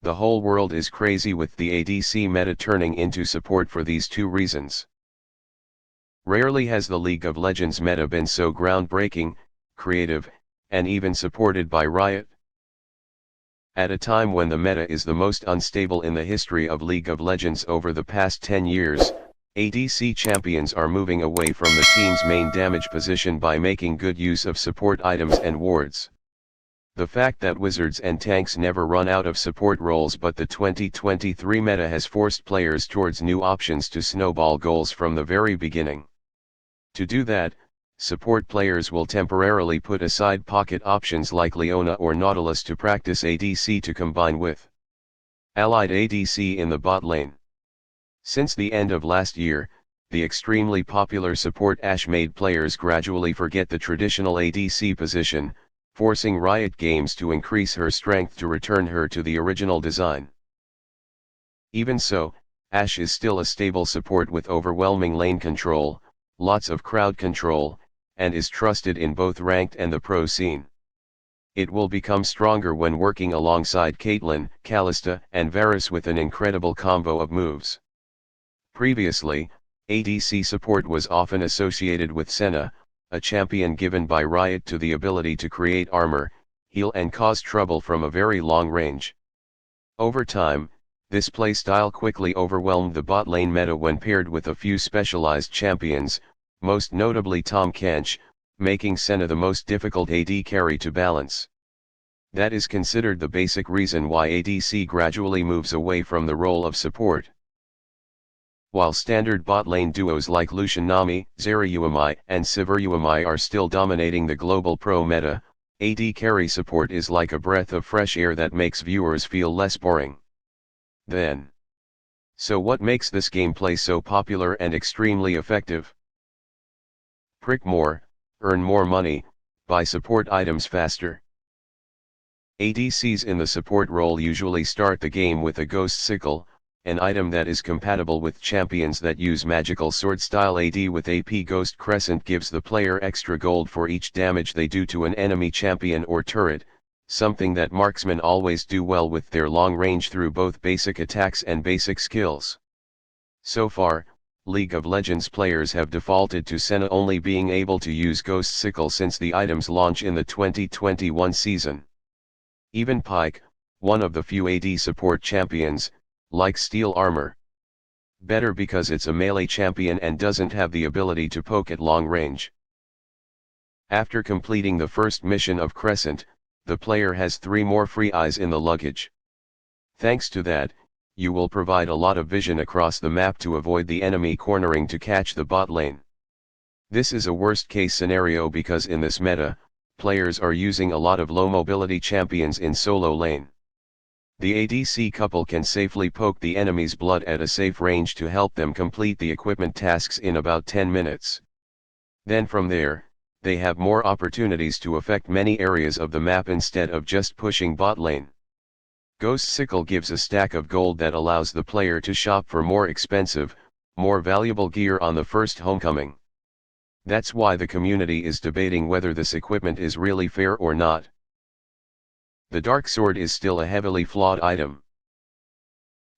The whole world is crazy with the ADC meta turning into support for these two reasons. Rarely has the League of Legends meta been so groundbreaking, creative, and even supported by Riot. At a time when the meta is the most unstable in the history of League of Legends over the past 10 years, ADC champions are moving away from the team's main damage position by making good use of support items and wards. The fact that wizards and tanks never run out of support roles, but the 2023 meta has forced players towards new options to snowball goals from the very beginning. To do that, support players will temporarily put aside pocket options like Leona or Nautilus to practice ADC to combine with allied ADC in the bot lane. Since the end of last year, the extremely popular support Ashe made players gradually forget the traditional ADC position, forcing Riot Games to increase her strength to return her to the original design. Even so, Ashe is still a stable support with overwhelming lane control, lots of crowd control, and is trusted in both ranked and the pro scene. It will become stronger when working alongside Caitlyn, Kalista, and Varus with an incredible combo of moves. Previously, ADC support was often associated with Senna, a champion given by Riot to the ability to create armor, heal and cause trouble from a very long range. Over time, this playstyle quickly overwhelmed the bot lane meta when paired with a few specialized champions, most notably Tahm Kench, making Senna the most difficult AD carry to balance. That is considered the basic reason why ADC gradually moves away from the role of support. While standard bot lane duos like Lucian Nami, Zeri UMI, and Sivir UMI are still dominating the global pro meta, AD carry support is like a breath of fresh air that makes viewers feel less boring. So what makes this gameplay so popular and extremely effective? Prick more, earn more money, buy support items faster. ADCs in the support role usually start the game with a Ghost Sickle, an item that is compatible with champions that use magical sword style AD with AP. Ghost Crescent gives the player extra gold for each damage they do to an enemy champion or turret, something that marksmen always do well with their long range through both basic attacks and basic skills. So far, League of Legends players have defaulted to Senna only being able to use Ghost Sickle since the item's launch in the 2021 season. Even Pyke, one of the few AD support champions, likes steel armor. Better because it's a melee champion and doesn't have the ability to poke at long range. After completing the first mission of Crescent, the player has 3 more free eyes in the luggage. Thanks to that, you will provide a lot of vision across the map to avoid the enemy cornering to catch the bot lane. This is a worst case scenario because in this meta, players are using a lot of low mobility champions in solo lane. The ADC couple can safely poke the enemy's blood at a safe range to help them complete the equipment tasks in about 10 minutes. Then from there, they have more opportunities to affect many areas of the map instead of just pushing bot lane. Ghost Sickle gives a stack of gold that allows the player to shop for more expensive, more valuable gear on the first homecoming. That's why the community is debating whether this equipment is really fair or not. The Dark Sword is still a heavily flawed item.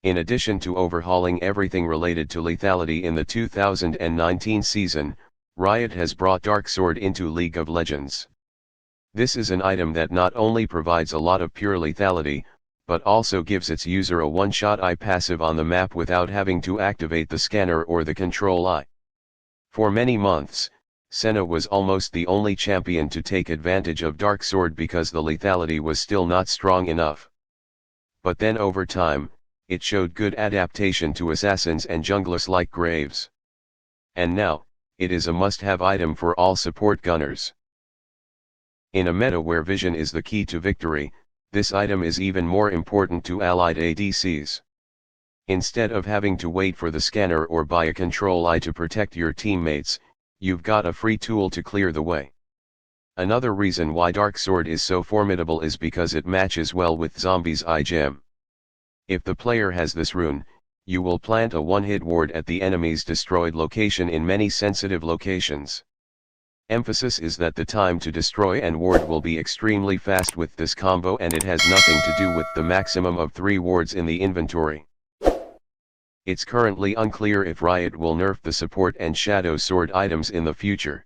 In addition to overhauling everything related to lethality in the 2019 season, Riot has brought Dark Sword into League of Legends. This is an item that not only provides a lot of pure lethality, but also gives its user a one-shot eye passive on the map without having to activate the scanner or the control eye. For many months, Senna was almost the only champion to take advantage of Dark Sword because the lethality was still not strong enough. But then over time, it showed good adaptation to assassins and junglers like Graves. And now, it is a must-have item for all support gunners. In a meta where vision is the key to victory, this item is even more important to allied ADCs. Instead of having to wait for the scanner or buy a control eye to protect your teammates, you've got a free tool to clear the way. Another reason why Dark Sword is so formidable is because it matches well with Zombie's Eye Gem. If the player has this rune, you will plant a one-hit ward at the enemy's destroyed location in many sensitive locations. Emphasis is that the time to destroy and ward will be extremely fast with this combo, and it has nothing to do with the maximum of 3 wards in the inventory. It's currently unclear if Riot will nerf the support and Shadow Sword items in the future.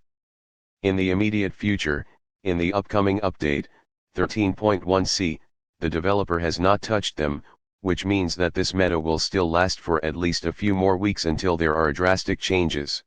In the immediate future, in the upcoming update, 13.1c, the developer has not touched them, which means that this meta will still last for at least a few more weeks until there are drastic changes.